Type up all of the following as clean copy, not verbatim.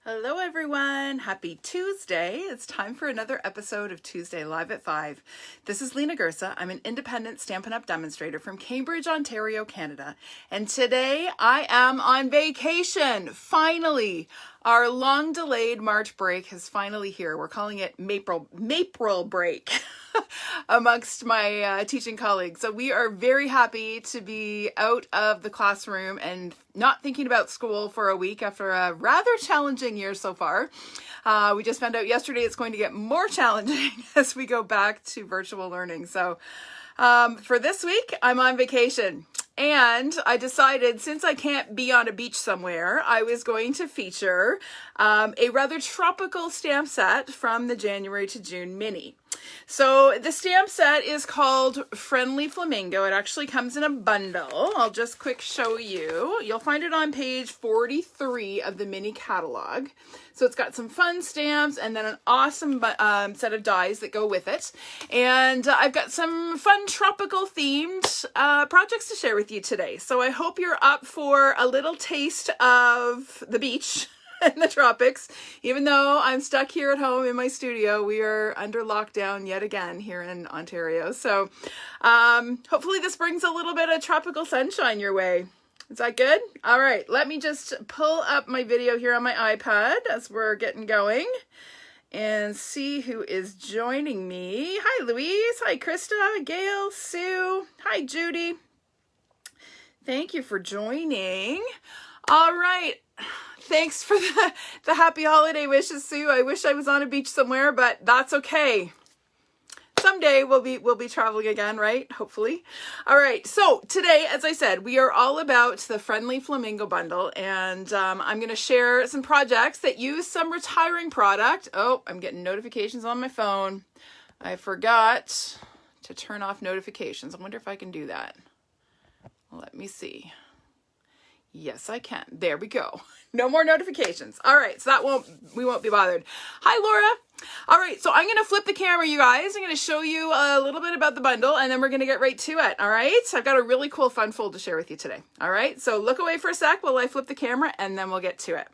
Hello everyone, happy Tuesday. It's time for another episode of Tuesday Live at 5. This is Lena Gersa. I'm an independent Stampin' Up! Demonstrator from Cambridge, Ontario, Canada. And today I am on vacation, finally. Our long delayed March break is finally here. We're calling it Mapril break amongst my teaching colleagues. So we are very happy to be out of the classroom and not thinking about school for a week after a rather challenging year so far. We just found out yesterday it's going to get more challenging as we go back to virtual learning. So for this week, I'm on vacation. And I decided, since I can't be on a beach somewhere, I was going to feature a rather tropical stamp set from the January to June mini. So the stamp set is called Friendly Flamingo. It actually comes in a bundle. I'll just quick show you. You'll find it on page 43 of the mini catalog. So it's got some fun stamps and then an awesome set of dies that go with it. And I've got some fun tropical themed projects to share with you today. So I hope you're up for a little taste of the beach in the tropics. Even though I'm stuck here at home in my studio, we are under lockdown yet again here in Ontario. So hopefully this brings a little bit of tropical sunshine your way. Is that good? All right, let me just pull up my video here on my iPad as we're getting going and see who is joining me. Hi, Louise. Hi, Krista, Gail, Sue. Hi, Judy. Thank you for joining. All right. Thanks for the happy holiday wishes, Sue. I wish I was on a beach somewhere, but that's okay. Someday we'll be traveling again, right? Hopefully. All right. So today, as I said, we are all about the Friendly Flamingo Bundle, and I'm going to share some projects that use some retiring product. Oh, I'm getting notifications on my phone. I forgot to turn off notifications. I wonder if I can do that. Let me see. Yes, I can. There we go. No more notifications. All right, so we won't be bothered. Hi, Laura. All right, so I'm going to flip the camera, you guys. I'm going to show you a little bit about the bundle, and then we're going to get right to it, all right? So I've got a really cool fun fold to share with you today, all right? So look away for a sec while I flip the camera, and then we'll get to it.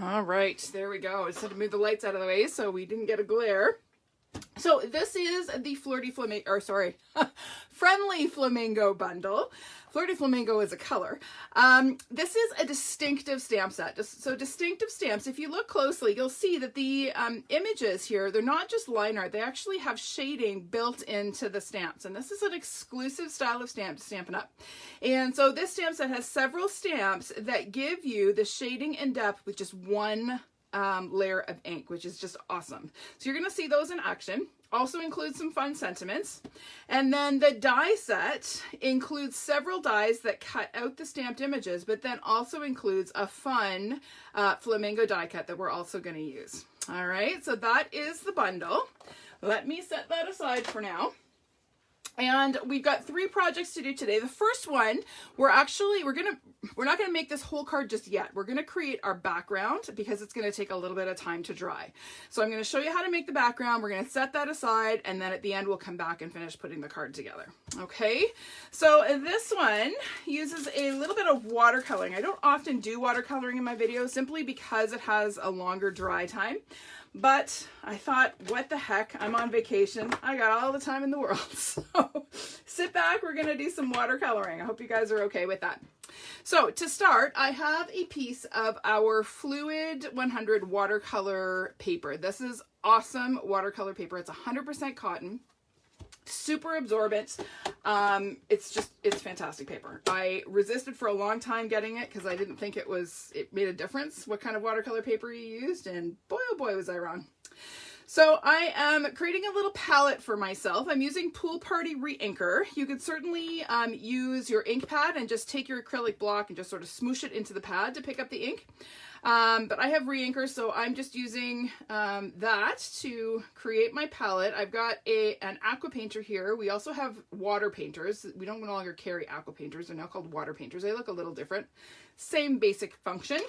All right, there we go. I just had to move the lights out of the way so we didn't get a glare. So this is the Friendly Flamingo Bundle. Flirty Flamingo is a color. This is a distinctive stamp set. So distinctive stamps, if you look closely, you'll see that the images here, they're not just line art, they actually have shading built into the stamps. And this is an exclusive style of stamp to Stampin' Up! And so this stamp set has several stamps that give you the shading in depth with just one layer of ink, which is just awesome. So you're going to see those in action. Also includes some fun sentiments. And then the die set includes several dies that cut out the stamped images, but then also includes a fun flamingo die cut that we're also going to use. All right, so that is the bundle. Let me set that aside for now. And we've got 3 projects to do today. The first one, we're not gonna make this whole card just yet. We're gonna create our background because it's gonna take a little bit of time to dry. So I'm gonna show you how to make the background. We're gonna set that aside, and then at the end we'll come back and finish putting the card together. Okay, so this one uses a little bit of watercoloring. I don't often do watercoloring in my videos simply because it has a longer dry time. But I thought, what the heck, I'm on vacation. I got all the time in the world. So sit back, we're gonna do some watercoloring. I hope you guys are okay with that. So to start, I have a piece of our Fluid 100 watercolor paper. This is awesome watercolor paper. It's 100% cotton. Super absorbent. It's fantastic paper. I resisted for a long time getting it because I didn't think it made a difference what kind of watercolor paper you used, and boy oh boy was I wrong. So I am creating a little palette for myself. I'm using Pool Party Re-Inker. You could certainly use your ink pad and just take your acrylic block and just sort of smoosh it into the pad to pick up the ink. But I have Re-Inker, so I'm just using that to create my palette. I've got an aqua painter here. We also have water painters. We don't no longer carry aqua painters. They're now called water painters. They look a little different. same basic function.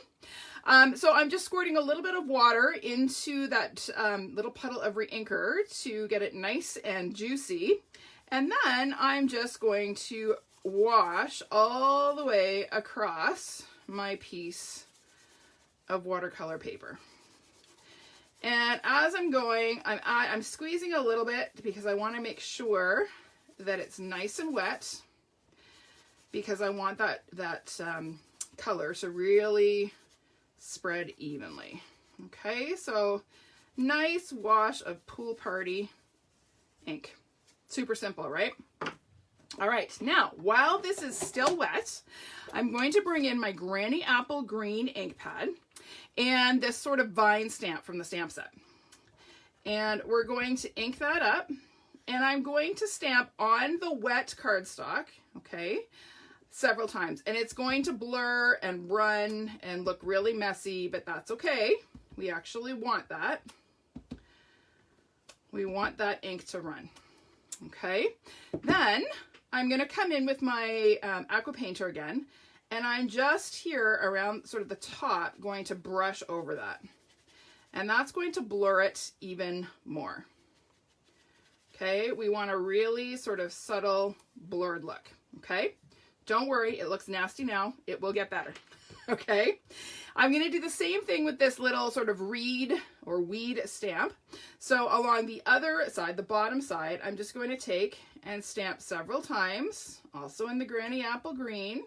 So I'm just squirting a little bit of water into that little puddle of reinker to get it nice and juicy. And then I'm just going to wash all the way across my piece of watercolor paper. And as I'm going, I'm squeezing a little bit because I want to make sure that it's nice and wet, because I want that color to really spread evenly. Okay, so nice wash of Pool Party ink. Super simple, right? All right, now while this is still wet, I'm going to bring in my Granny Apple Green ink pad and this sort of vine stamp from the stamp set. And we're going to ink that up, and I'm going to stamp on the wet cardstock, okay, several times. And it's going to blur and run and look really messy, but that's okay. We actually want that. We want that ink to run. Okay, then I'm going to come in with my aqua painter again, and I'm just here around sort of the top going to brush over that. And that's going to blur it even more. Okay, we want a really sort of subtle blurred look. Okay, don't worry, it looks nasty now. It will get better. Okay, I'm going to do the same thing with this little sort of reed or weed stamp. So along the other side, the bottom side, I'm just going to take and stamp several times, also in the Granny Apple Green.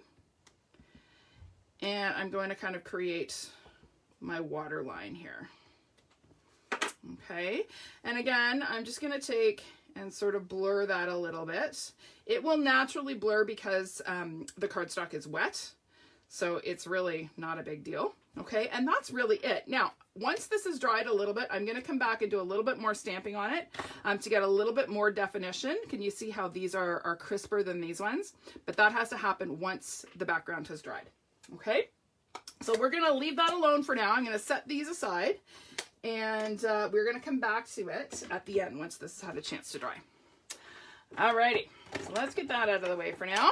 And I'm going to kind of create my water line here. Okay, and again, I'm just going to take and sort of blur that a little bit. It will naturally blur because the cardstock is wet. So it's really not a big deal. Okay, and that's really it. Now, once this is dried a little bit, I'm going to come back and do a little bit more stamping on it to get a little bit more definition. Can you see how these are crisper than these ones? But that has to happen once the background has dried. Okay, so we're going to leave that alone for now. I'm going to set these aside, and we're going to come back to it at the end once this has had a chance to dry. Alrighty, so let's get that out of the way for now.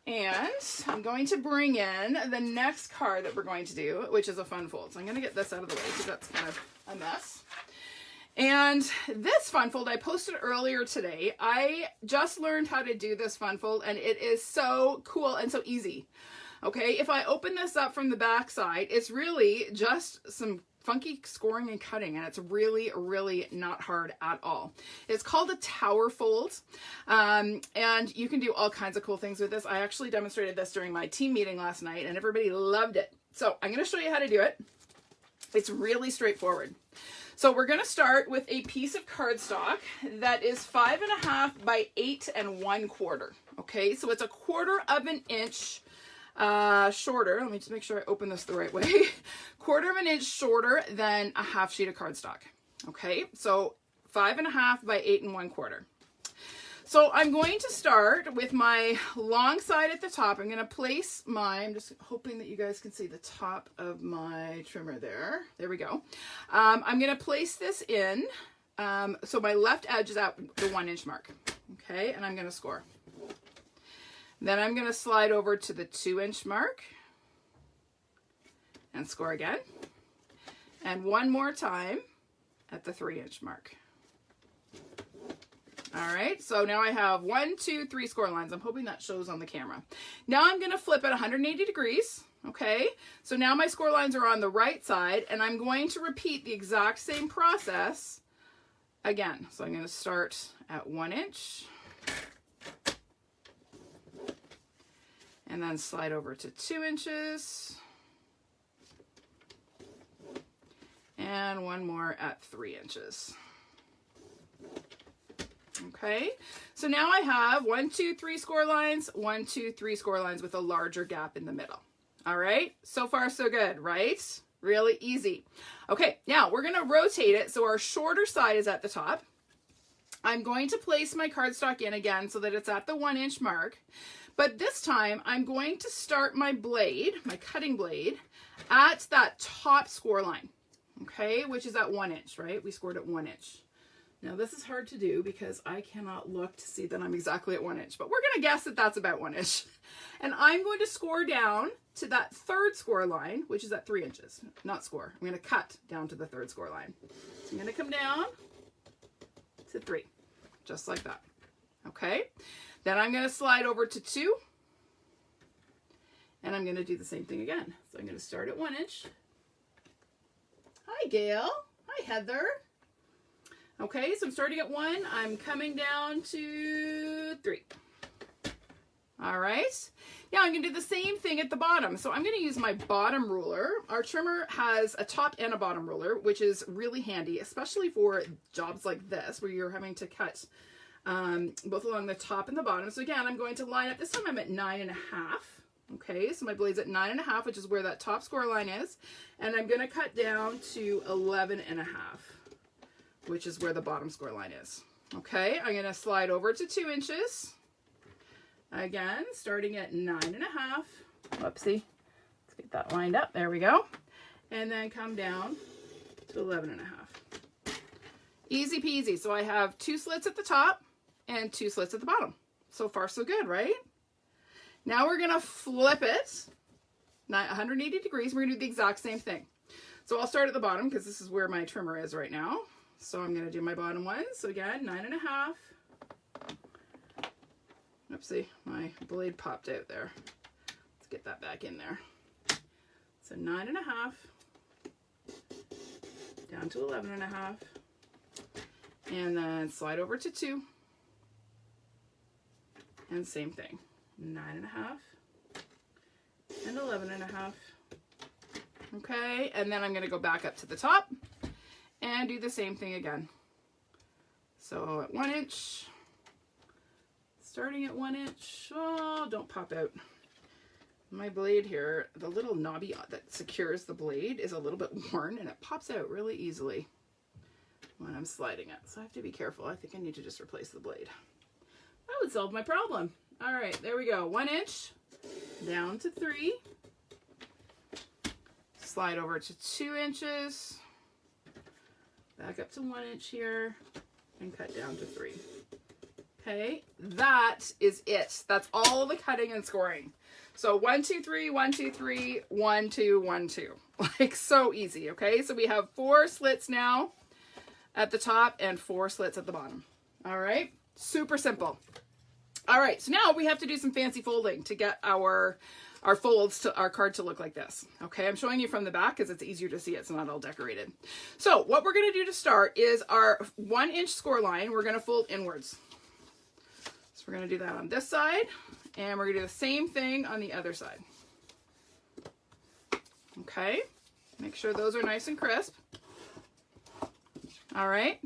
And I'm going to bring in the next card that we're going to do, which is a fun fold. So I'm going to get this out of the way because that's kind of a mess. And this fun fold I posted earlier today. I just learned how to do this fun fold, and it is so cool and so easy. Okay, if I open this up from the back side, it's really just some funky scoring and cutting, and it's really, really not hard at all. It's called a tower fold, and you can do all kinds of cool things with this. I actually demonstrated this during my team meeting last night, and everybody loved it. So I'm going to show you how to do it. It's really straightforward. So we're going to start with a piece of cardstock that is 5.5 by 8 1/4. Okay, so it's 1/4 inch shorter. Let me just make sure I open this the right way. 1/4 inch shorter than a half sheet of cardstock. Okay, so 5.5 by 8 1/4. So I'm going to start with my long side at the top. I'm going to place my, I'm just hoping that you guys can see the top of my trimmer there. There we go. I'm going to place this in, so my left edge is at the 1 inch mark. Okay, and I'm going to score. Then I'm going to slide over to the 2 inch mark and score again. And one more time at the 3 inch mark. All right, so now I have 1, 2, 3 score lines. I'm hoping that shows on the camera. Now I'm going to flip it 180 degrees. Okay, so now my score lines are on the right side, and I'm going to repeat the exact same process again. So I'm going to start at 1 inch. And then slide over to 2 inches. And one more at 3 inches. Okay, so now I have 1, 2, 3 score lines, 1, 2, 3 score lines with a larger gap in the middle. All right, so far so good, right? Really easy. Okay, now we're going to rotate it so our shorter side is at the top. I'm going to place my cardstock in again so that it's at the 1 inch mark. But this time I'm going to start my blade, my cutting blade, at that top score line, okay, which is at 1 inch, right? We scored at 1 inch. Now this is hard to do because I cannot look to see that I'm exactly at 1 inch, but we're going to guess that that's about 1 inch. And I'm going to score down to that third score line, which is at 3 inches, not score. I'm going to cut down to the third score line. So I'm going to come down to 3, just like that. Okay. Then I'm going to slide over to 2, and I'm going to do the same thing again. So I'm going to start at 1 inch. Hi, Gail. Hi, Heather. Okay, so I'm starting at 1. I'm coming down to 3. All right. Now I'm going to do the same thing at the bottom. So I'm going to use my bottom ruler. Our trimmer has a top and a bottom ruler, which is really handy, especially for jobs like this, where you're having to cut both along the top and the bottom. So again, I'm going to line up. This time I'm at 9.5. Okay, so my blade's at 9.5, which is where that top score line is. And I'm going to cut down to 11.5. which is where the bottom score line is. Okay, I'm going to slide over to 2 inches. Again, starting at 9.5. Whoopsie. Let's get that lined up. There we go. And then come down to 11.5. Easy peasy. So I have 2 slits at the top and 2 slits at the bottom. So far, so good, right? Now we're going to flip it 180 degrees. We're going to do the exact same thing. So I'll start at the bottom because this is where my trimmer is right now. So I'm going to do my bottom one. So again, 9.5. Oopsie, my blade popped out there. Let's get that back in there. So 9.5 down to 11.5, and then slide over to 2, and same thing, 9.5 and 11.5. Okay, and then I'm going to go back up to the top and do the same thing again. So at 1 inch, starting at 1 inch, oh, don't pop out. My blade here, the little knobby that secures the blade is a little bit worn and it pops out really easily when I'm sliding it. So I have to be careful. I think I need to just replace the blade. That would solve my problem. All right, there we go. 1 inch, down to 3. Slide over to 2 inches. Back up to 1 inch here and cut down to 3. Okay, that is it. That's all the cutting and scoring. So 1, 2, 3, 1, 2, 3, 1, 2, 1, 2. Like so easy, okay? So we have 4 slits now at the top and 4 slits at the bottom. All right, super simple. All right, so now we have to do some fancy folding to get our folds to our card to look like this. Okay, I'm showing you from the back because it's easier to see. It's not all decorated. So what we're going to do to start is our 1 inch score line. We're going to fold inwards. So we're going to do that on this side, and we're going to do the same thing on the other side. Okay, make sure those are nice and crisp. All right,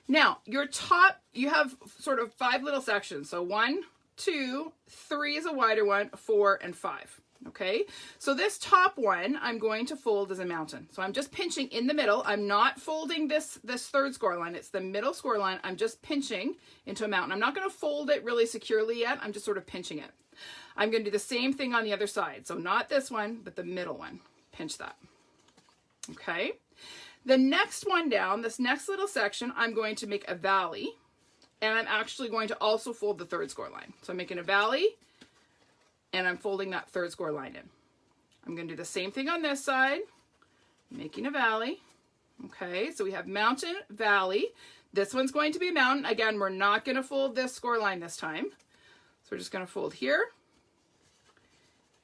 now your top, you have sort of 5 little sections. So 1, 2, 3 is a wider one, 4, and 5. Okay, so this top one I'm going to fold as a mountain. So I'm just pinching in the middle. I'm not folding this third score line. It's the middle score line. I'm just pinching into a mountain. I'm not going to fold it really securely yet. I'm just sort of pinching it. I'm going to do the same thing on the other side. So not this one, but the middle one. Pinch that. Okay, the next one down, this next little section, I'm going to make a valley, and I'm actually going to also fold the third score line. So I'm making a valley, and I'm folding that third score line in. I'm going to do the same thing on this side, making a valley. Okay, so we have mountain, valley. This one's going to be a mountain. Again, we're not going to fold this score line this time. So we're just going to fold here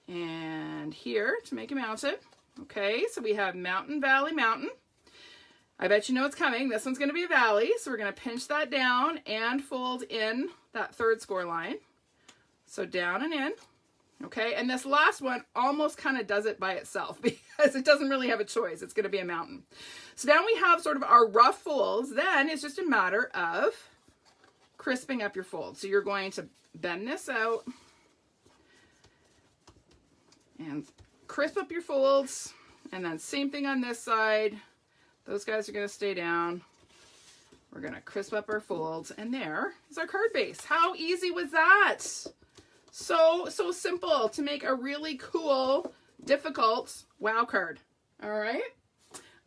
and here to make a mountain. Okay, so we have mountain, valley, mountain. I bet you know it's coming. This one's going to be a valley. So we're going to pinch that down and fold in that third score line. So down and in. Okay, and this last one almost kind of does it by itself because it doesn't really have a choice. It's going to be a mountain. So now we have sort of our rough folds. Then it's just a matter of crisping up your folds. So you're going to bend this out and crisp up your folds. And then same thing on this side. Those guys are going to stay down. We're going to crisp up our folds. And there is our card base. How easy was that? So simple to make a really cool, difficult wow card. All right.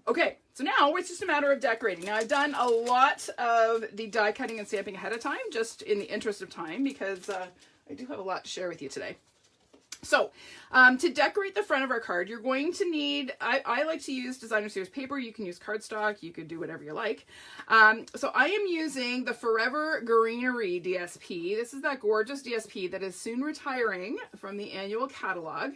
Okay, so now it's just a matter of decorating. Now I've done a lot of the die cutting and stamping ahead of time, just in the interest of time, because I do have a lot to share with you today. So to decorate the front of our card, you're going to need, I like to use designer series paper. You can use cardstock. You could do whatever you like. So I am using the Forever Greenery DSP. This is that gorgeous DSP that is soon retiring from the annual catalog.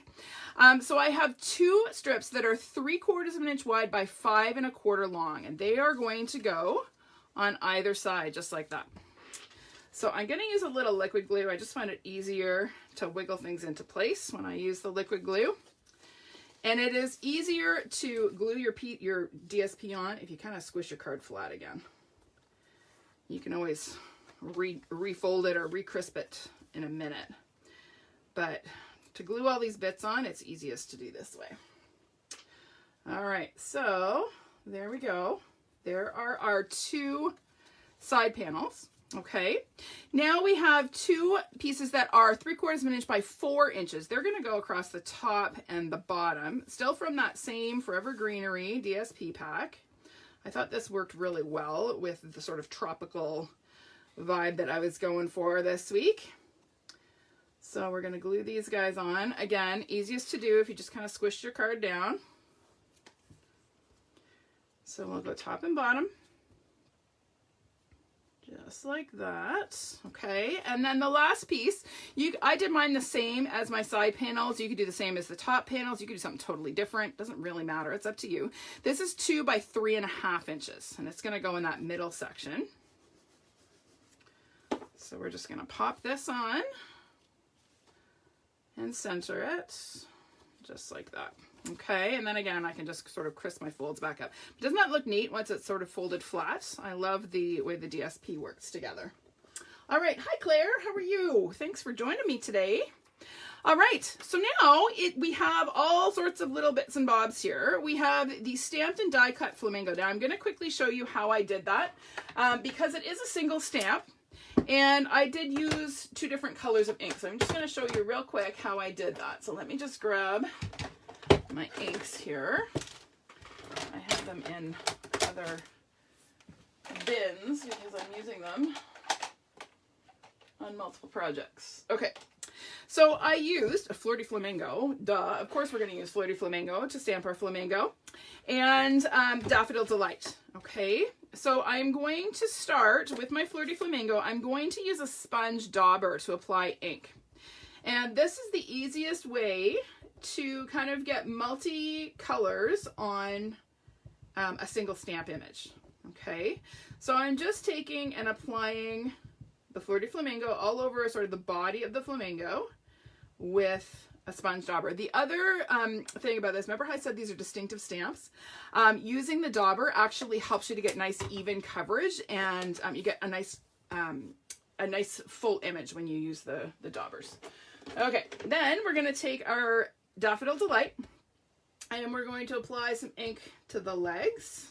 So I have 2 strips that are 3/4 of an inch wide by 5 1/4 long, and they are going to go on either side, just like that. So I'm going to use a little liquid glue. I just find it easier to wiggle things into place when I use the liquid glue. And it is easier to glue your DSP on if you kind of squish your card flat again. You can always refold it or recrisp it in a minute. But to glue all these bits on, it's easiest to do this way. All right, so there we go. There are our 2 side panels. Okay, now we have 2 pieces that are 3/4 of an inch by 4 inches. They're going to go across the top and the bottom, still from that same Forever Greenery DSP pack. I thought this worked really well with the sort of tropical vibe that I was going for this week. So we're going to glue these guys on. Again, easiest to do if you just kind of squish your card down. So we'll go top and bottom. Just like that. Okay, and then the last piece, I did mine the same as my side panels. You could do the same as the top panels. You could do something totally different. Doesn't really matter. It's up to you. This is 2 by 3 1/2 inches, and it's going to go in that middle section. So we're just going to pop this on and center it just like that. Okay, and then again, I can just sort of crisp my folds back up. Doesn't that look neat once it's sort of folded flat? I love the way the DSP works together. All right, hi Claire, how are you? Thanks for joining me today. All right, so now we have all sorts of little bits and bobs here. We have the stamped and die cut flamingo. Now I'm going to quickly show you how I did that because it is a single stamp. And I did use 2 different colors of ink. So I'm just going to show you real quick how I did that. So let me just grab my inks here. I have them in other bins because I'm using them on multiple projects. Okay, so I used a Flirty Flamingo. Duh, of course we're going to use Flirty Flamingo to stamp our flamingo. And Daffodil Delight. Okay, so I'm going to start with my Flirty Flamingo. I'm going to use a sponge dauber to apply ink. And this is the easiest way to kind of get multi-colors on a single stamp image. Okay, so I'm just taking and applying the Flirty Flamingo all over sort of the body of the flamingo with a sponge dauber. The other thing about this, remember how I said these are distinctive stamps? Using the dauber actually helps you to get nice even coverage, and you get a nice full image when you use the daubers. Okay, then we're going to take our Daffodil Delight and we're going to apply some ink to the legs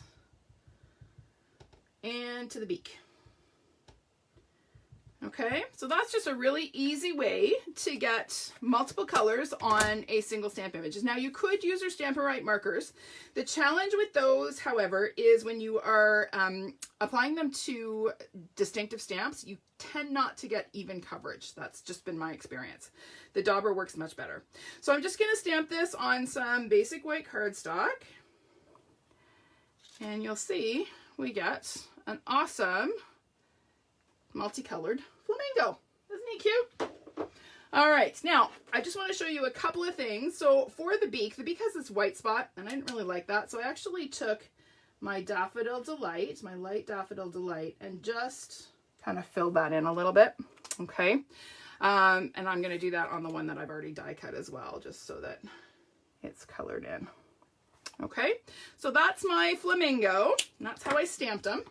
and to the beak. Okay, so that's just a really easy way to get multiple colors on a single stamp image. Now you could use your Stampin' Up markers. The challenge with those, however, is when you are applying them to distinctive stamps, you tend not to get even coverage. That's just been my experience. The dauber works much better. So I'm just going to stamp this on some basic white cardstock. And you'll see we get an awesome multicolored flamingo. Isn't he cute? All right, now I just want to show you a couple of things. So for the beak has this white spot, and I didn't really like that. So I actually took my Daffodil Delight, my light Daffodil Delight, and just kind of filled that in a little bit. Okay, and I'm going to do that on the one that I've already die cut as well, just so that it's colored in. Okay, so that's my flamingo. And that's how I stamped them.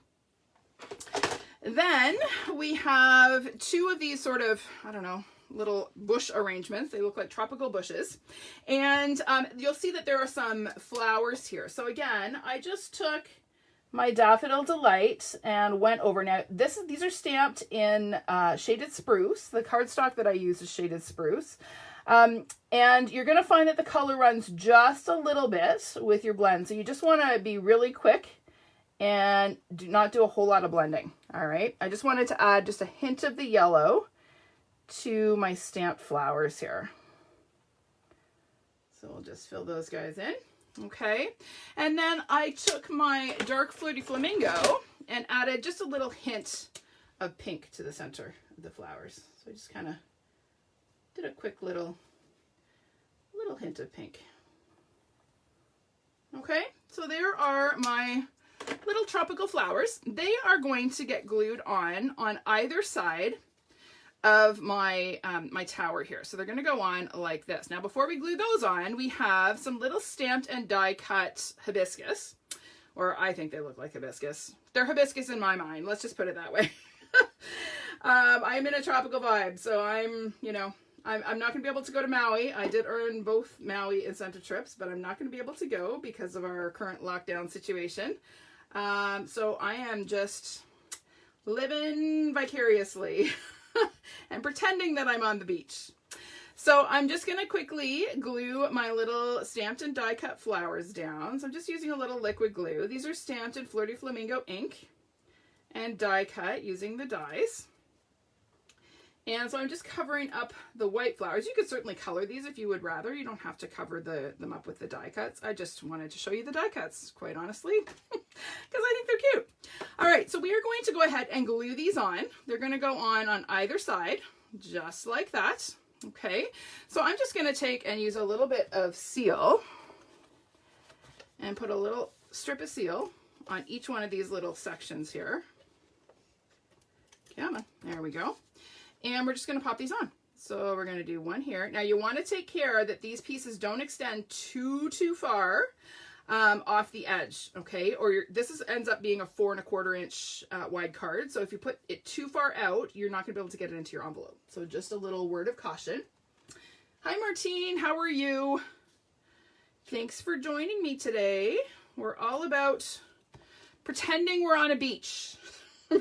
Then we have 2 of these sort of, I don't know, little bush arrangements. They look like tropical bushes. And you'll see that there are some flowers here. So again, I just took my Daffodil Delight and went over. Now, these are stamped in Shaded Spruce. The cardstock that I use is Shaded Spruce. And you're going to find that the color runs just a little bit with your blend. So you just want to be really quick and do not do a whole lot of blending. All right. I just wanted to add just a hint of the yellow to my stamped flowers here. So we'll just fill those guys in. Okay. And then I took my dark Flirty Flamingo and added just a little hint of pink to the center of the flowers. So I just kind of did a quick little hint of pink. Okay, so there are my little tropical flowers. They are going to get glued on either side of my my tower here. So they're going to go on like this. Now before we glue those on, we have some little stamped and die cut hibiscus, or I think they look like hibiscus. They're hibiscus in my mind. Let's just put it that way. I'm in a tropical vibe, so I'm not going to be able to go to Maui. I did earn both Maui incentive trips, but I'm not going to be able to go because of our current lockdown situation. So I am just living vicariously and pretending that I'm on the beach. So I'm just going to quickly glue my little stamped and die cut flowers down. So I'm just using a little liquid glue. These are stamped in Flirty Flamingo ink and die cut using the dies. And so I'm just covering up the white flowers. You could certainly color these if you would rather. You don't have to cover them up with the die cuts. I just wanted to show you the die cuts, quite honestly, because I think they're cute. All right, so we are going to go ahead and glue these on. They're going to go on either side, just like that. Okay, so I'm just going to take and use a little bit of seal and put a little strip of seal on each one of these little sections here. Come on, there we go. And we're just going to pop these on. So we're going to do one here. Now you want to take care that these pieces don't extend too far off the edge, okay? Or this ends up being a 4 1/4 inch wide card. So if you put it too far out, you're not going to be able to get it into your envelope. So just a little word of caution. Hi Martine, how are you? Thanks for joining me today. We're all about pretending we're on a beach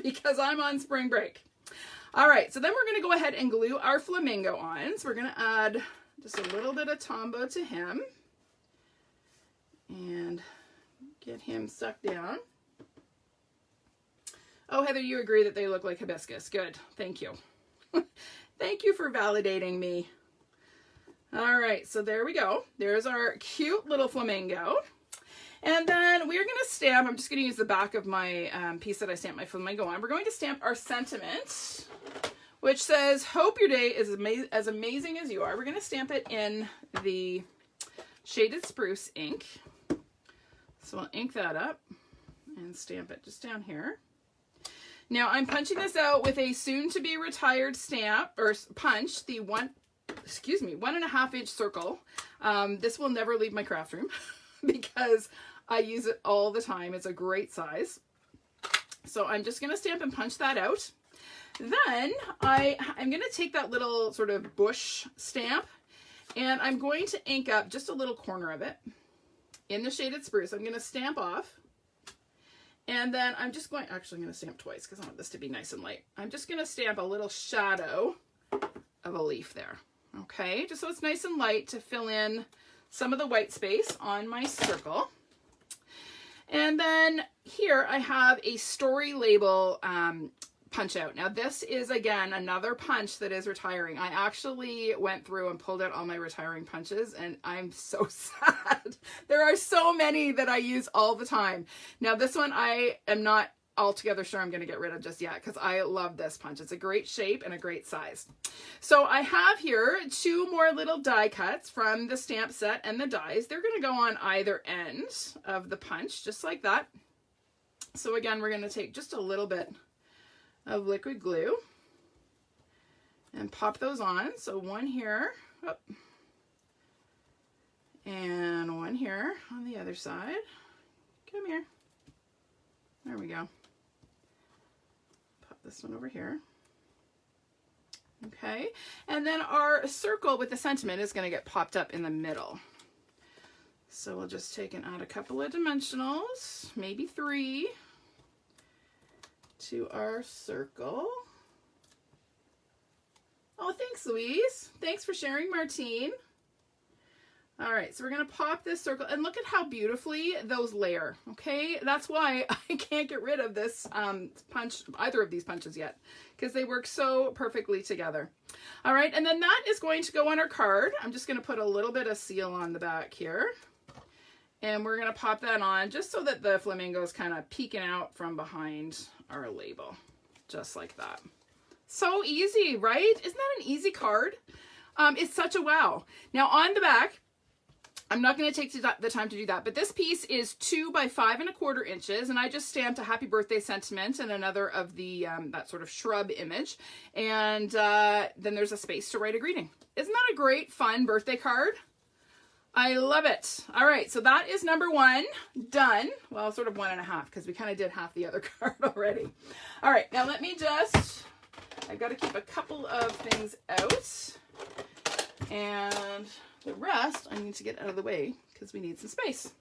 because I'm on spring break. All right, so then we're going to go ahead and glue our flamingo on. So we're going to add just a little bit of Tombow to him and get him stuck down. Oh, Heather, you agree that they look like hibiscus. Good, thank you. Thank you for validating me. All right, so there we go. There's our cute little flamingo. And then we're going to stamp, I'm just going to use the back of my piece that I stamped my flamingo on. We're going to stamp our sentiment, which says, hope your day is as amazing as you are. We're going to stamp it in the Shaded Spruce ink. So I'll ink that up and stamp it just down here. Now I'm punching this out with a soon-to-be retired stamp, or punch, the 1.5 inch circle. This will never leave my craft room because I use it all the time. It's a great size. So I'm just going to stamp and punch that out. Then I'm going to take that little sort of bush stamp and I'm going to ink up just a little corner of it in the Shaded Spruce. I'm going to stamp off. And then I'm just going, actually I'm going to stamp twice because I want this to be nice and light. I'm just going to stamp a little shadow of a leaf there. Okay, just so it's nice and light to fill in some of the white space on my circle. And then here I have a story label punch out. Now this is again another punch that is retiring. I actually went through and pulled out all my retiring punches and I'm so sad. There are so many that I use all the time. Now this one I am not altogether sure I'm going to get rid of just yet because I love this punch. It's a great shape and a great size. So I have here 2 more little die cuts from the stamp set and the dies. They're going to go on either end of the punch just like that. So again, we're going to take just a little bit of liquid glue and pop those on. So one here, oh, and one here on the other side. Come here. There we go. Pop this one over here. Okay, and then our circle with the sentiment is going to get popped up in the middle. So we'll just take and add a couple of dimensionals, maybe 3, to our circle. Oh, thanks, Louise. Thanks for sharing, Martine. All right, so we're gonna pop this circle, and look at how beautifully those layer, okay? That's why I can't get rid of this punch, either of these punches yet, because they work so perfectly together. All right, and then that is going to go on our card. I'm just gonna put a little bit of seal on the back here, and we're gonna pop that on just so that the flamingo is kind of peeking out from behind our label, just like that. So easy, right? Isn't that an easy card? It's such a wow. Now on the back, I'm not going to take the time to do that, but this piece is 2 by 5 1/4 inches, and I just stamped a happy birthday sentiment and another of the that sort of shrub image, and then there's a space to write a greeting. Isn't that a great, fun birthday card? I love it. All right, so that is number 1 done. Well, sort of 1.5, because we kind of did half the other card already. All right, now let me just, I've got to keep a couple of things out, and the rest I need to get out of the way because we need some space.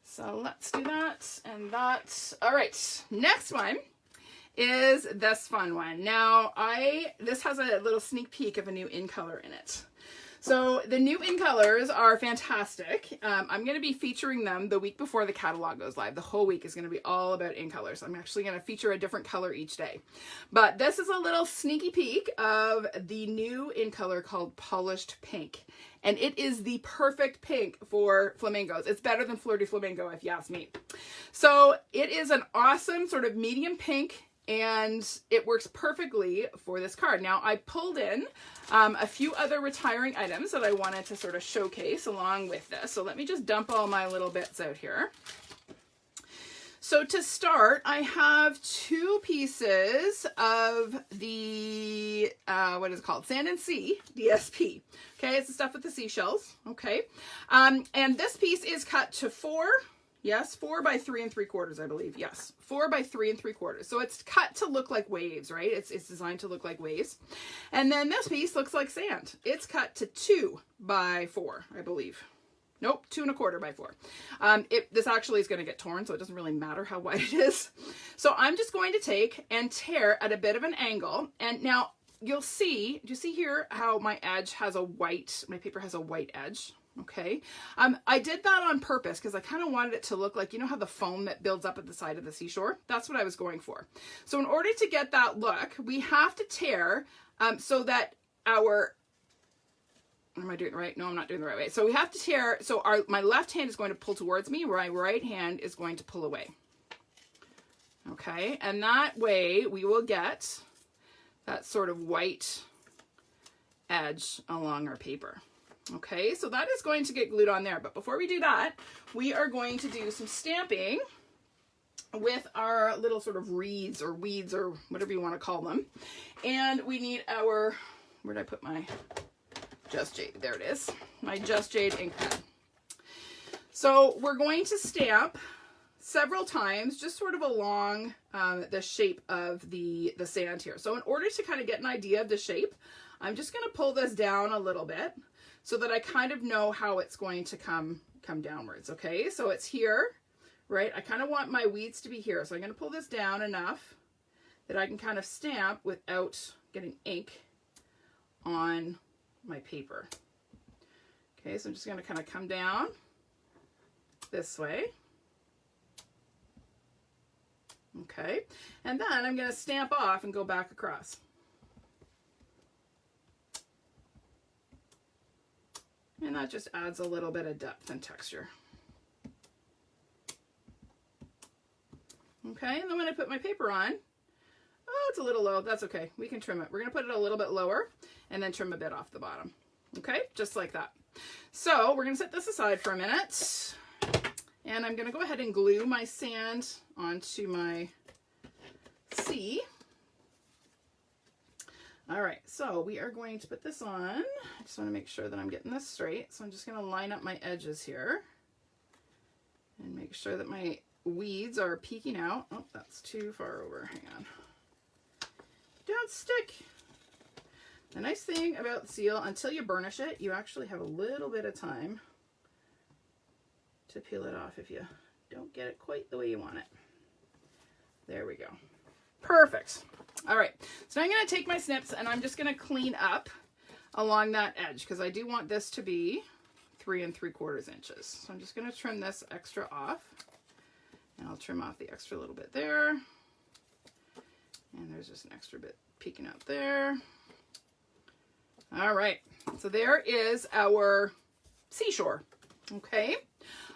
So let's do that and that. All right, next one is this fun one. Now this has a little sneak peek of a new in color in it. So the new in colors are fantastic. I'm going to be featuring them the week before the catalog goes live. The whole week is going to be all about in colors. I'm actually going to feature a different color each day. But this is a little sneaky peek of the new in color called Polished Pink. And it is the perfect pink for flamingos. It's better than Flirty Flamingo if you ask me. So it is an awesome sort of medium pink, and it works perfectly for this card. Now I pulled in a few other retiring items that I wanted to sort of showcase along with this. So let me just dump all my little bits out here. So to start, I have 2 pieces of the, what is it called? Sand and Sea DSP. Okay, it's the stuff with the seashells. Okay, and this piece is cut to 4 by 3 3/4, I believe. Yes, 4 by 3 3/4. So it's cut to look like waves, right? It's designed to look like waves. And then this piece looks like sand. It's cut to 2 by 4, I believe. Nope, 2 1/4 by 4. This actually is going to get torn, so it doesn't really matter how wide it is. So I'm just going to take and tear at a bit of an angle. And now you'll see, do you see here how my edge has a white, my paper has a white edge? Okay. I did that on purpose because I kind of wanted it to look like, you know how the foam that builds up at the side of the seashore? That's what I was going for. So in order to get that look, we have to tear so that our, am I doing it right? No, I'm not doing the right way. So we have to tear, so my left hand is going to pull towards me, my right hand is going to pull away. Okay, and that way we will get that sort of white edge along our paper. Okay, so that is going to get glued on there. But before we do that, we are going to do some stamping with our little sort of reeds or weeds or whatever you want to call them. And we need our, where did I put my Just Jade? There it is, my Just Jade ink pen. So we're going to stamp several times, just sort of along the shape of the sand here. So in order to kind of get an idea of the shape, I'm just going to pull this down a little bit so that I kind of know how it's going to come downwards. Okay, so it's here, right? I kind of want my weeds to be here. So I'm going to pull this down enough that I can kind of stamp without getting ink on my paper. Okay, so I'm just going to kind of come down this way. Okay, and then I'm going to stamp off and go back across. And that just adds a little bit of depth and texture. Okay, and then when I put my paper on, oh, it's a little low. That's okay. We can trim it. We're going to put it a little bit lower and then trim a bit off the bottom. Okay, just like that. So we're going to set this aside for a minute. And I'm going to go ahead and glue my sand onto my sea. All right, so we are going to put this on. I just want to make sure that I'm getting this straight. So I'm just going to line up my edges here and make sure that my weeds are peeking out. Oh, that's too far over. Hang on. Don't stick. The nice thing about seal, until you burnish it, you actually have a little bit of time to peel it off if you don't get it quite the way you want it. There we go. Perfect. All right, so now I'm going to take my snips and I'm just going to clean up along that edge because I do want this to be 3 3/4 inches. So I'm just going to trim this extra off, and I'll trim off the extra little bit there. And there's just an extra bit peeking out there. All right, so there is our seashore. Okay.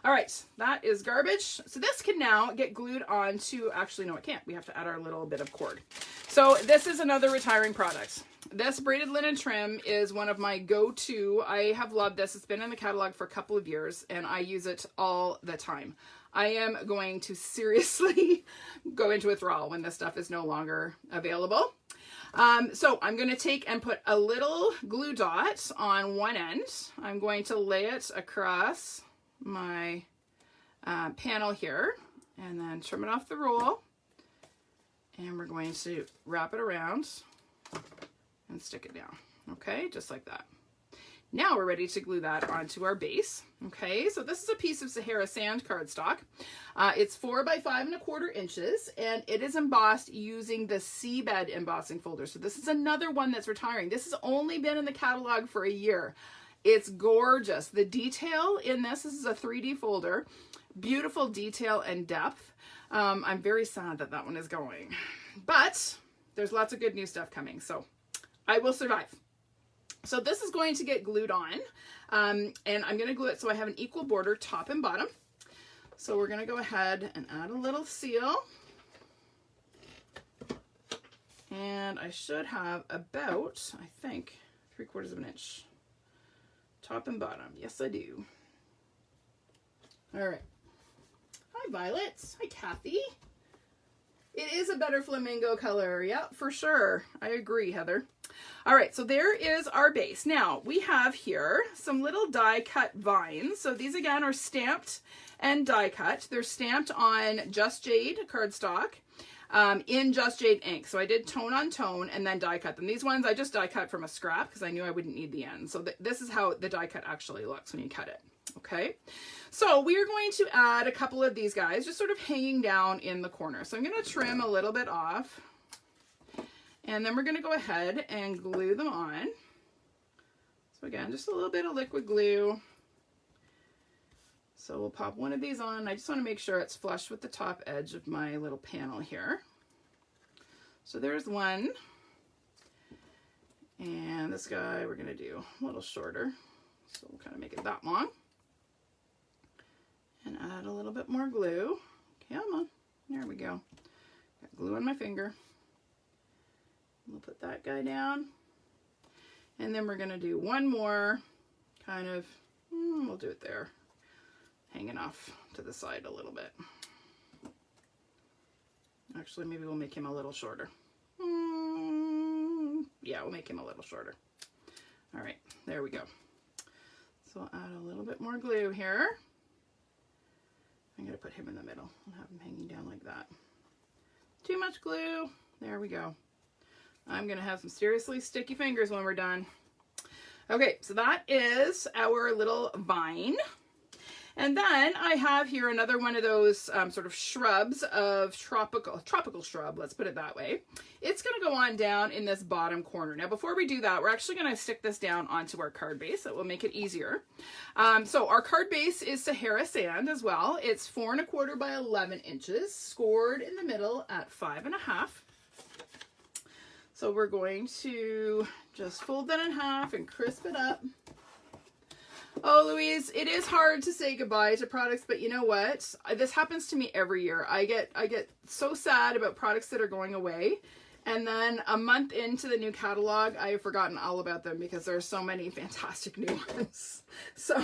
All right, that is garbage. So this can now get glued on to, actually, no, it can't. We have to add our little bit of cord. So this is another retiring product. This braided linen trim is one of my go-to. I have loved this. It's been in the catalog for a couple of years, and I use it all the time. I am going to seriously go into withdrawal when this stuff is no longer available. So I'm going to take and put a little glue dot on one end. I'm going to lay it across my panel here and then trim it off the roll, and we're going to wrap it around and stick it down. Okay, just like that. Now we're ready to glue that onto our base. Okay, so this is a piece of Sahara Sand cardstock. It's 4 by 5 1/4 inches, and it is embossed using the Seabed embossing folder. So this is another one that's retiring. This has only been in the catalog for a year. It's gorgeous. The detail in this is a 3D folder, beautiful detail and depth. I'm very sad that that one is going, but there's lots of good new stuff coming, so I will survive. So this is going to get glued on, and I'm going to glue it so I have an equal border top and bottom. So we're going to go ahead and add a little seal, and I should have about, I think, 3/4 of an inch. Top and bottom. Yes, I do. All right. Hi, Violet. Hi, Kathy. It is a better flamingo color. Yep, for sure. I agree, Heather. All right, so there is our base. Now, we have here some little die cut vines. So these, again, are stamped and die cut. They're stamped on Just Jade cardstock in Just Jade ink. So I did tone on tone and then die cut them. These ones I just die cut from a scrap because I knew I wouldn't need the end. So this is how the die cut actually looks when you cut it. Okay, so we are going to add a couple of these guys just sort of hanging down in the corner. So I'm going to trim a little bit off, and then we're going to go ahead and glue them on. So again, just a little bit of liquid glue. So we'll pop one of these on. I just want to make sure it's flush with the top edge of my little panel here. So there's one. And this guy we're going to do a little shorter. So we'll kind of make it that long. And add a little bit more glue. Come on. There we go. Got glue on my finger. We'll put that guy down. And then we're going to do one more kind of, we'll do it there, hanging off to the side a little bit. Actually, maybe we'll make him a little shorter. Yeah, we'll make him a little shorter. All right, there we go. So I'll add a little bit more glue here. I'm going to put him in the middle and have him hanging down like that. Too much glue. There we go. I'm going to have some seriously sticky fingers when we're done. Okay, so that is our little vine. And then I have here another one of those sort of shrubs of tropical shrub, let's put it that way. It's going to go on down in this bottom corner. Now, before we do that, we're actually going to stick this down onto our card base. That will make it easier. So our card base is Sahara Sand as well. It's 4 1/4 by 11 inches, scored in the middle at 5 1/2. So we're going to just fold that in half and crisp it up. Oh, Louise, it is hard to say goodbye to products, but you know what? This happens to me every year. I get so sad about products that are going away, and then a month into the new catalog, I have forgotten all about them because there are so many fantastic new ones. So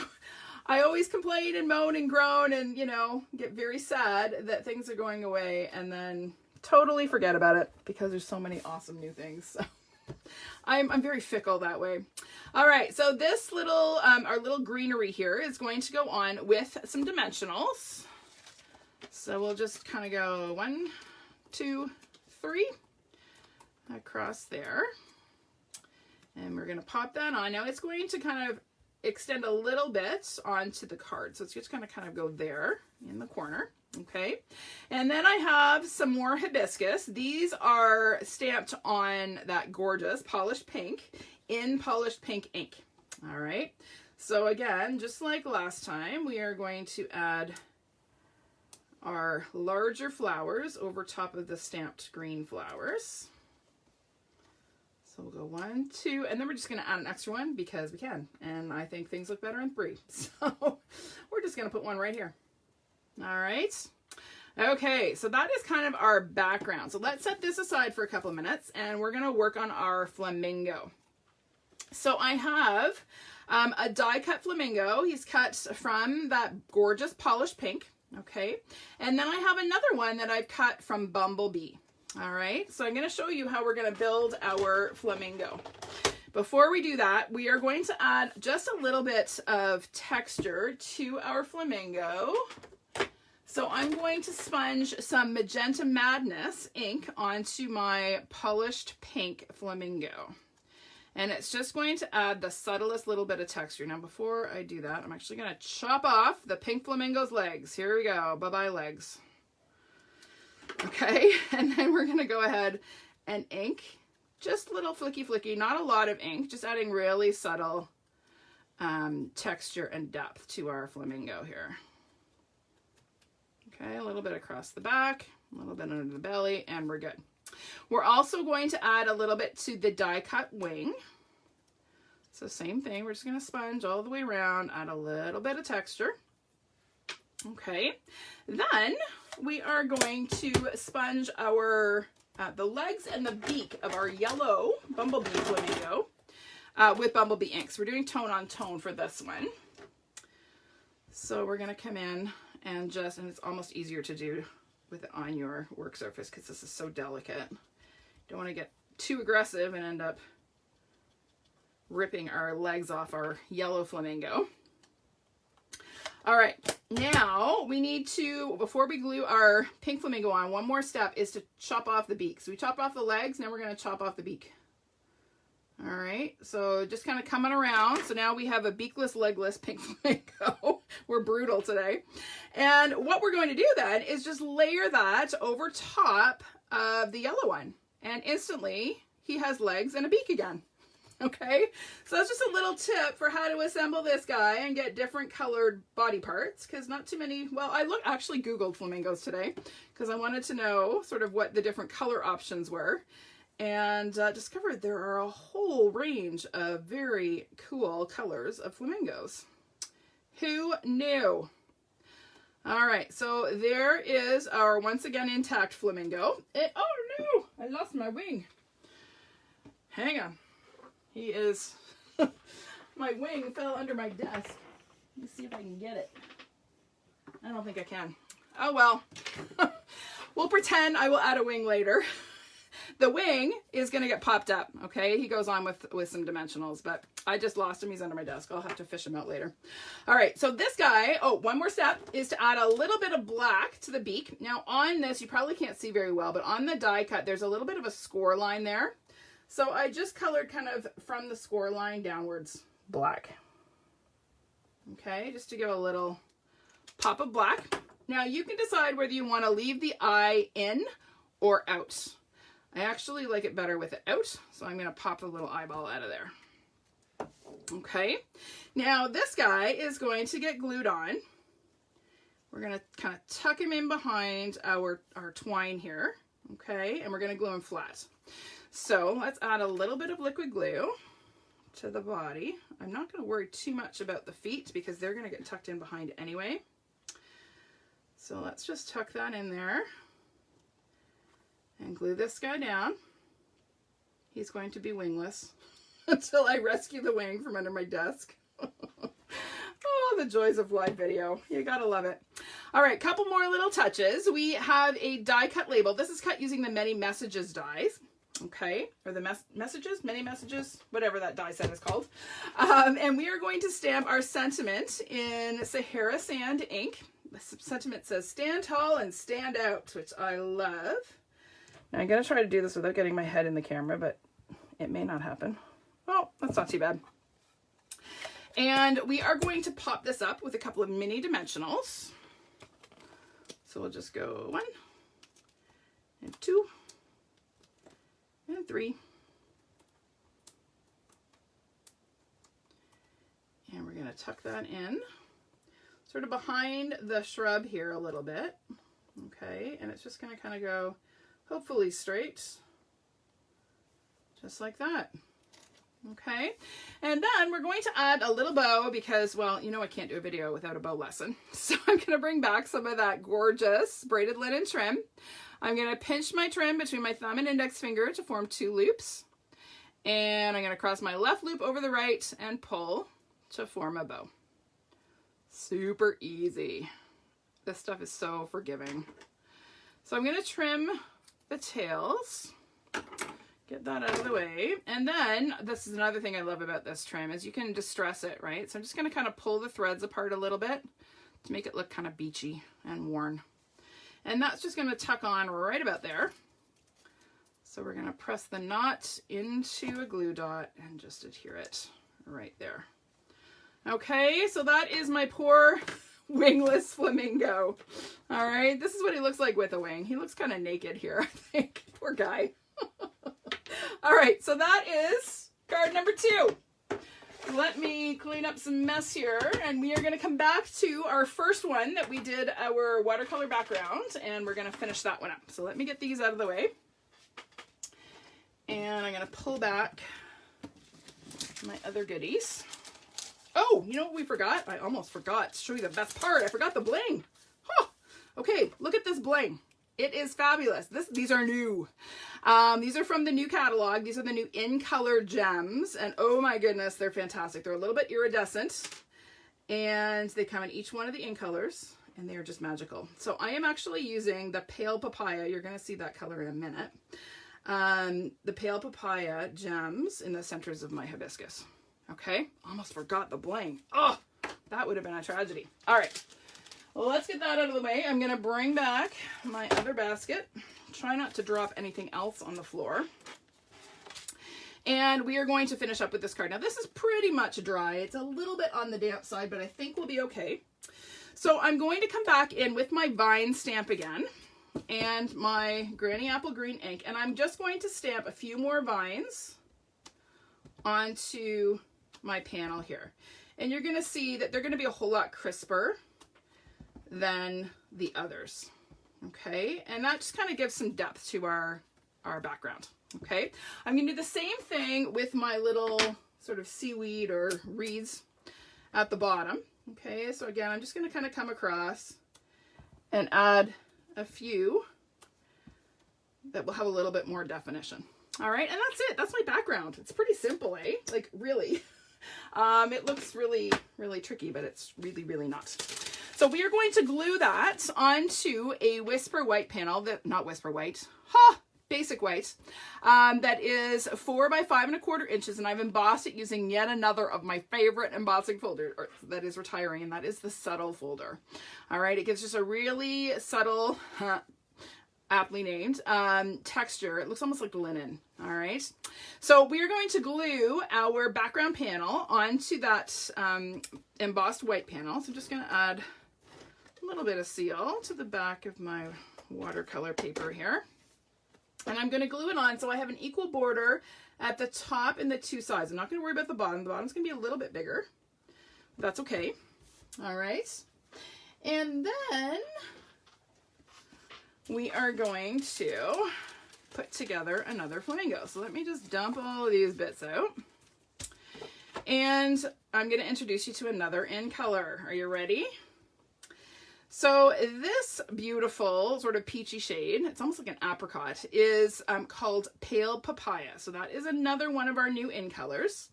I always complain and moan and groan and, you know, get very sad that things are going away, and then totally forget about it because there's so many awesome new things. So I'm very fickle that way. All right, so this little, our little greenery here is going to go on with some dimensionals. So we'll just kind of go 1, 2, 3 across there. And we're going to pop that on. Now it's going to kind of extend a little bit onto the card. So it's just going to kind of go there in the corner. Okay. And then I have some more hibiscus. These are stamped on that gorgeous polished pink in polished pink ink. All right. So again, just like last time, we are going to add our larger flowers over top of the stamped green flowers. So we'll go 1, 2, and then we're just going to add an extra one because we can. And I think things look better in 3. So we're just going to put one right here. All right. Okay, so that is kind of our background. So let's set this aside for a couple of minutes and we're going to work on our flamingo. So I have a die cut flamingo. He's cut from that gorgeous polished pink. Okay. And then I have another one that I've cut from Bumblebee. All right, so I'm going to show you how we're going to build our flamingo. Before we do that, we are going to add just a little bit of texture to our flamingo. So I'm going to sponge some Magenta Madness ink onto my polished pink flamingo. And it's just going to add the subtlest little bit of texture. Now, before I do that, I'm actually going to chop off the pink flamingo's legs. Here we go. Bye-bye, legs. Okay, and then we're going to go ahead and ink just a little flicky, not a lot of ink, just adding really subtle texture and depth to our flamingo here. Okay, a little bit across the back, a little bit under the belly, and we're good. We're also going to add a little bit to the die cut wing. So same thing, we're just going to sponge all the way around, add a little bit of texture. Okay, then we are going to sponge our the legs and the beak of our yellow Bumblebee flamingo with Bumblebee inks. We're doing tone on tone for this one. So we're going to come in and it's almost easier to do with it on your work surface because this is so delicate. Don't want to get too aggressive and end up ripping our legs off our yellow flamingo. All right, now we need to, before we glue our pink flamingo on, one more step is to chop off the beak. So we chopped off the legs, now we're going to chop off the beak. All right, so just kind of coming around. So now we have a beakless, legless pink flamingo. We're brutal today. And what we're going to do then is just layer that over top of the yellow one. And instantly he has legs and a beak again. Okay, so that's just a little tip for how to assemble this guy and get different colored body parts, because not too many, well, I actually Googled flamingos today because I wanted to know sort of what the different color options were, and discovered there are a whole range of very cool colors of flamingos. Who knew? All right, so there is our once again intact flamingo. Oh no, I lost my wing. Hang on. He is, my wing fell under my desk. Let me see if I can get it. I don't think I can. Oh well, we'll pretend I will add a wing later. The wing is going to get popped up, okay? He goes on with some dimensionals, but I just lost him. He's under my desk. I'll have to fish him out later. All right, so this guy, one more step is to add a little bit of black to the beak. Now on this, you probably can't see very well, but on the die cut, there's a little bit of a score line there. So I just colored kind of from the score line downwards black. Okay, just to give a little pop of black. Now you can decide whether you want to leave the eye in or out. I actually like it better with it out, so I'm going to pop a little eyeball out of there. Okay, now this guy is going to get glued on. We're going to kind of tuck him in behind our twine here, okay, and we're going to glue him flat. So let's add a little bit of liquid glue to the body. I'm not going to worry too much about the feet because they're going to get tucked in behind anyway. So let's just tuck that in there and glue this guy down. He's going to be wingless until I rescue the wing from under my desk. Oh, the joys of live video. You gotta love it. All right, couple more little touches. We have a die cut label. This is cut using the Many Messages dies. Okay, or the many messages, whatever that die set is called. And we are going to stamp our sentiment in Sahara Sand ink. The sentiment says, "Stand tall and stand out," which I love. Now I'm going to try to do this without getting my head in the camera, but it may not happen. Well, that's not too bad. And we are going to pop this up with a couple of mini dimensionals. So we'll just go 1 and 2 and 3. And we're going to tuck that in sort of behind the shrub here a little bit. Okay, and it's just going to kind of go hopefully straight, just like that. Okay, and then we're going to add a little bow because, well, you know I can't do a video without a bow lesson. So I'm going to bring back some of that gorgeous braided linen trim. I'm going to pinch my trim between my thumb and index finger to form 2 loops. And I'm going to cross my left loop over the right and pull to form a bow. Super easy. This stuff is so forgiving. So I'm going to trim the tails. Get that out of the way. And then this is another thing I love about this trim is you can distress it, right? So I'm just going to kind of pull the threads apart a little bit to make it look kind of beachy and worn. And that's just going to tuck on right about there. So we're going to press the knot into a glue dot and just adhere it right there. Okay, so that is my poor wingless flamingo. All right, this is what he looks like with a wing. He looks kind of naked here, I think. Poor guy. All right, so that is card number 2. Let me clean up some mess here, and we are going to come back to our first one that we did our watercolor background, and we're going to finish that one up. So let me get these out of the way. And I'm going to pull back my other goodies. Oh, you know what we forgot? I almost forgot to show you the best part. I forgot the bling. Huh. Okay, look at this bling. It is fabulous. These are new. These are from the new catalog. These are the new in color gems. And oh my goodness, they're fantastic. They're a little bit iridescent. And they come in each one of the in colors. And they are just magical. So I am actually using the pale papaya. You're going to see that color in a minute. The pale papaya gems in the centers of my hibiscus. Okay, almost forgot the bling. Oh, that would have been a tragedy. All right, well, let's get that out of the way. I'm gonna bring back my other basket. Try not to drop anything else on the floor. And we are going to finish up with this card. Now this is pretty much dry. It's a little bit on the damp side, but I think we'll be okay. So I'm going to come back in with my vine stamp again and my Granny Apple Green ink. And I'm just going to stamp a few more vines onto my panel here. And you're going to see that they're going to be a whole lot crisper than the others. Okay, and that just kind of gives some depth to our background. Okay, I'm going to do the same thing with my little sort of seaweed or reeds at the bottom. Okay, so again, I'm just going to kind of come across and add a few that will have a little bit more definition. All right, and that's it. That's my background. It's pretty simple, eh? Like, really. It looks really, really tricky, but it's really, really not. So we are going to glue that onto a Whisper White panel, that not Whisper White, basic white, that is 4 by 5 1/4 inches, and I've embossed it using yet another of my favorite embossing folder that is retiring, and that is the Subtle folder. All right, it gives just a really subtle, aptly named, texture. It looks almost like linen. All right, so we are going to glue our background panel onto that embossed white panel. So I'm just going to add a little bit of seal to the back of my watercolor paper here. And I'm going to glue it on so I have an equal border at the top and the 2 sides. I'm not going to worry about the bottom. The bottom's going to be a little bit bigger. That's okay. All right. And then we are going to put together another flamingo. So let me just dump all of these bits out. And I'm going to introduce you to another in color. Are you ready? So this beautiful sort of peachy shade, it's almost like an apricot, is called Pale Papaya. So that is another one of our new in colors.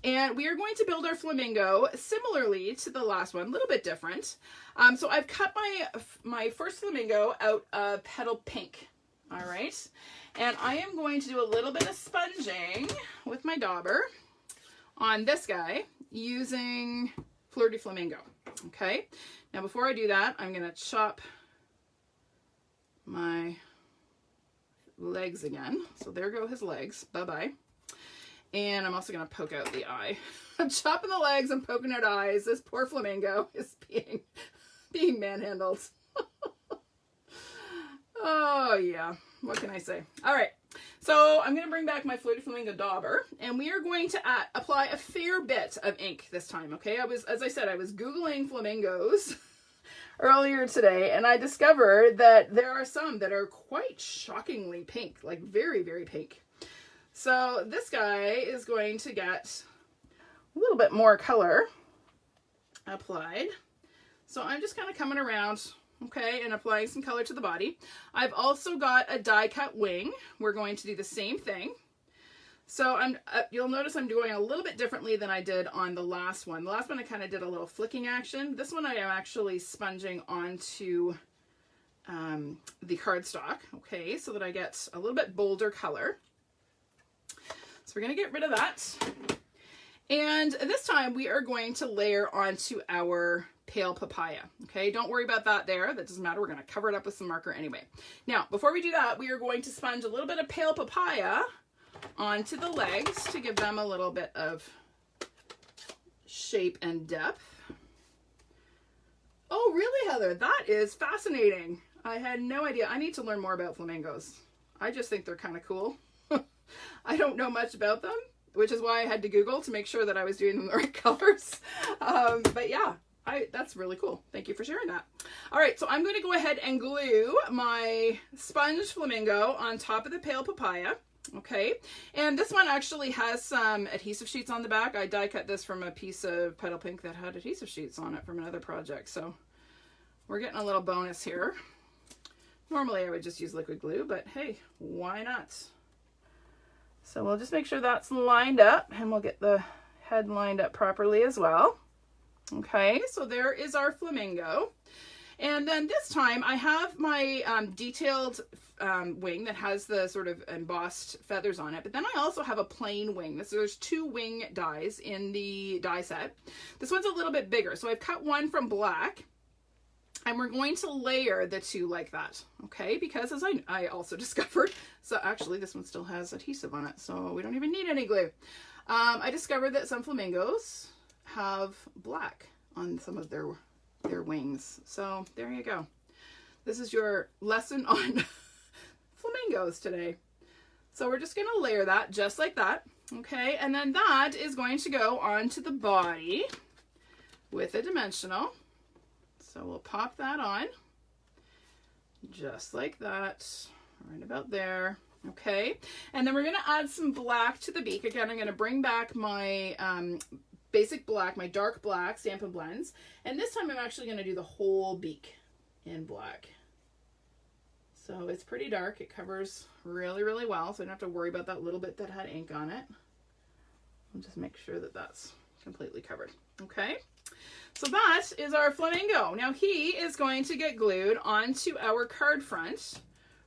And we are going to build our flamingo similarly to the last one, a little bit different. So I've cut my first flamingo out of Petal Pink. All right. And I am going to do a little bit of sponging with my dauber on this guy using Fleur de Flamingo. Okay. Now, before I do that, I'm going to chop my legs again. So there go his legs. Bye-bye. And I'm also going to poke out the eye. I'm chopping the legs, I'm poking out eyes. This poor flamingo is being manhandled. Oh yeah, what can I say? All right, so I'm going to bring back my Floaty Flamingo dauber, and we are going to apply a fair bit of ink this time, okay? As I said, I was Googling flamingos earlier today, and I discovered that there are some that are quite shockingly pink, like very, very pink. So this guy is going to get a little bit more color applied. So I'm just kind of coming around, okay, and applying some color to the body. I've also got a die cut wing. We're going to do the same thing. So you'll notice I'm doing a little bit differently than I did on the last one. The last one I kind of did a little flicking action. This one I am actually sponging onto the cardstock, okay, so that I get a little bit bolder color. So we're going to get rid of that. And this time we are going to layer onto our pale papaya. Okay, don't worry about that there. That doesn't matter. We're going to cover it up with some marker anyway. Now, before we do that, we are going to sponge a little bit of pale papaya onto the legs to give them a little bit of shape and depth. Oh, really, Heather? That is fascinating. I had no idea. I need to learn more about flamingos. I just think they're kind of cool. I don't know much about them, which is why I had to Google to make sure that I was doing them the right colors. But yeah, that's really cool. Thank you for sharing that. All right, so I'm going to go ahead and glue my sponge flamingo on top of the pale papaya. Okay, and this one actually has some adhesive sheets on the back. I die cut this from a piece of Petal Pink that had adhesive sheets on it from another project. So we're getting a little bonus here. Normally I would just use liquid glue, but hey, why not? So we'll just make sure that's lined up, and we'll get the head lined up properly as well. Okay, so there is our flamingo. And then this time I have my detailed wing that has the sort of embossed feathers on it, but then I also have a plain wing. There's two wing dies in the die set. This one's a little bit bigger, so I've cut one from black, and we're going to layer the two like that, okay? Because as I also discovered, so actually this one still has adhesive on it, so we don't even need any glue. I discovered that some flamingos have black on some of their wings. So there you go. This is your lesson on flamingos today. So we're just going to layer that just like that, okay? And then that is going to go onto the body with a dimensional. So we'll pop that on just like that, right about there. Okay, and then we're going to add some black to the beak. Again, I'm going to bring back my basic black, my dark black Stampin' Blends, and this time I'm actually going to do the whole beak in black. So it's pretty dark. It covers really, really well, so I don't have to worry about that little bit that had ink on it. I'll just make sure that that's completely covered. Okay, so that is our flamingo. Now he is going to get glued onto our card front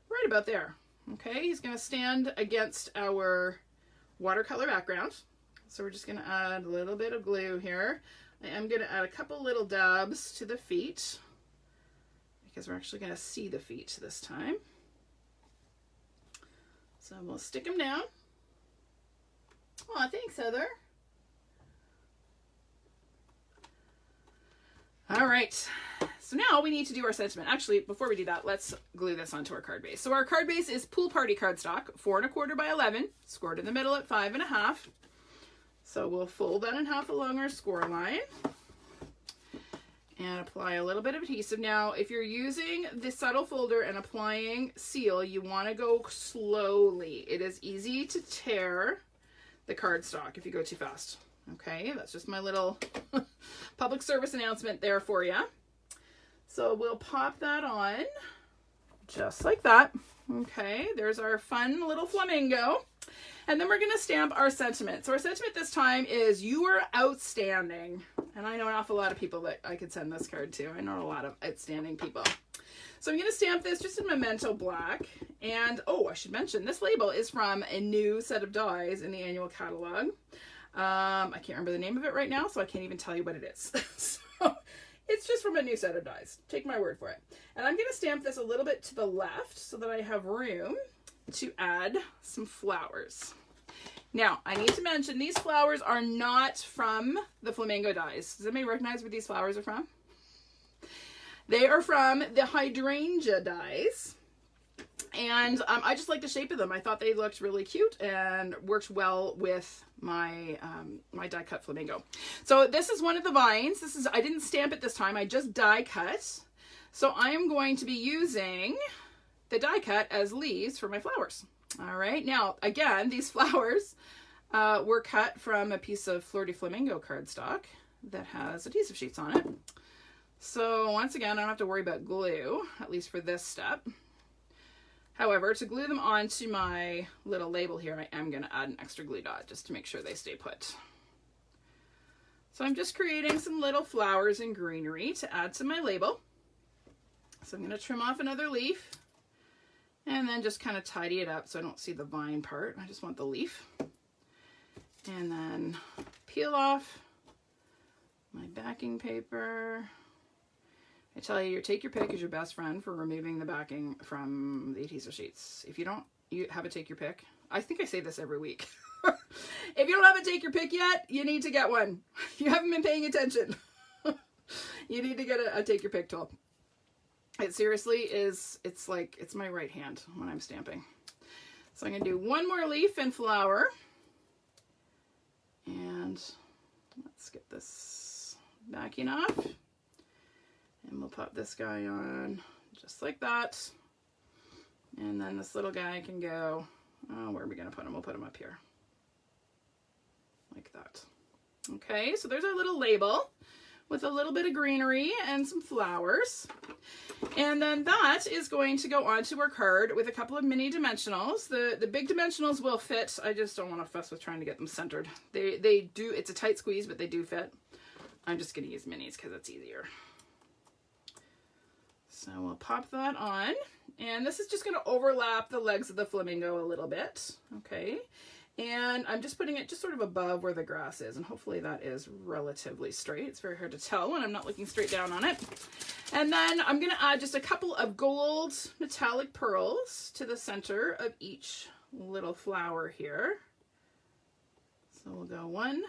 right about there. Okay, he's going to stand against our watercolor background. So we're just going to add a little bit of glue here. I am going to add a couple little dabs to the feet because we're actually going to see the feet this time. So we'll stick them down. Oh, thanks, Heather. All right, so now we need to do our sentiment. Actually, before we do that, let's glue this onto our card base. So our card base is Pool Party cardstock, 4 1/4 by 11, scored in the middle at 5 1/2. So we'll fold that in half along our score line and apply a little bit of adhesive. Now, if you're using the subtle folder and applying seal, you want to go slowly. It is easy to tear the cardstock if you go too fast. Okay, that's just my little public service announcement there for you. So we'll pop that on just like that. Okay, there's our fun little flamingo. And then we're going to stamp our sentiment. So our sentiment this time is, you are outstanding. And I know an awful lot of people that I could send this card to. I know a lot of outstanding people. So I'm going to stamp this just in Memento Black. And, oh, I should mention, this label is from a new set of dies in the annual catalog. I can't remember the name of it right now, so I can't even tell you what it is. So it's just from a new set of dies. Take my word for it. And I'm going to stamp this a little bit to the left so that I have room to add some flowers. Now, I need to mention these flowers are not from the flamingo dies. Does anybody recognize where these flowers are from? They are from the hydrangea dies. And I just like the shape of them. I thought they looked really cute and worked well with my my die cut flamingo. So this is one of the vines. I didn't stamp it this time. I just die cut. So I am going to be using the die cut as leaves for my flowers. All right. Now, again, these flowers were cut from a piece of Friendly Flamingo cardstock that has adhesive sheets on it. So once again, I don't have to worry about glue, at least for this step. However, to glue them onto my little label here, I am going to add an extra glue dot just to make sure they stay put. So I'm just creating some little flowers in greenery to add to my label. So I'm going to trim off another leaf and then just kind of tidy it up so I don't see the vine part. I just want the leaf. And then peel off my backing paper. I tell you, your take your pick is your best friend for removing the backing from the adhesive sheets. If you don't, you have a take your pick. I think I say this every week. If you don't have a take your pick yet, you need to get one. You haven't been paying attention. You need to get a take your pick tool. It seriously is, it's like, it's my right hand when I'm stamping. So I'm going to do one more leaf and flower. And let's get this backing off. And we'll pop this guy on just like that. And then this little guy can go, oh, where are we going to put him? We'll put him up here. Like that. Okay, so there's our little label with a little bit of greenery and some flowers. And then that is going to go onto our card with a couple of mini dimensionals. The big dimensionals will fit. I just don't want to fuss with trying to get them centered. They do, it's a tight squeeze, but they do fit. I'm just going to use minis because it's easier. So we'll pop that on, and this is just going to overlap the legs of the flamingo a little bit, okay? And I'm just putting it just sort of above where the grass is, and hopefully that is relatively straight. It's very hard to tell when I'm not looking straight down on it. And then I'm going to add just a couple of gold metallic pearls to the center of each little flower here. So we'll go one.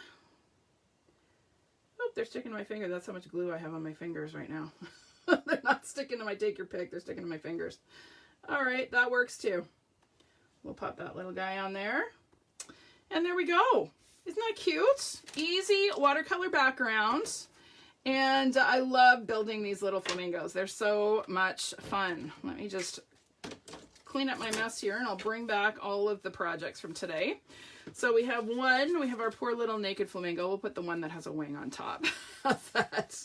Oh, they're sticking to my finger. That's how much glue I have on my fingers right now. They're not sticking to my take your pick, they're sticking to my fingers. All right, that works too. We'll pop that little guy on there. And there we go. Isn't that cute? Easy watercolor background. And I love building these little flamingos. They're so much fun. Let me just clean up my mess here and I'll bring back all of the projects from today. So we have one, we have our poor little naked flamingo. We'll put the one that has a wing on top. How's that?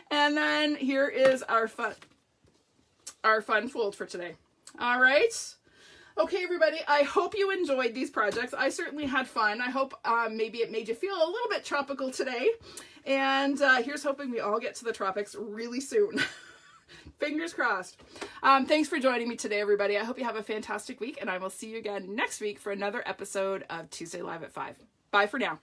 And then here is our fun fold for today. All right. Okay, everybody, I hope you enjoyed these projects. I certainly had fun. I hope maybe it made you feel a little bit tropical today. And here's hoping we all get to the tropics really soon. Fingers crossed. Thanks for joining me today, everybody. I hope you have a fantastic week, and I will see you again next week for another episode of Tuesday Live at 5. Bye for now.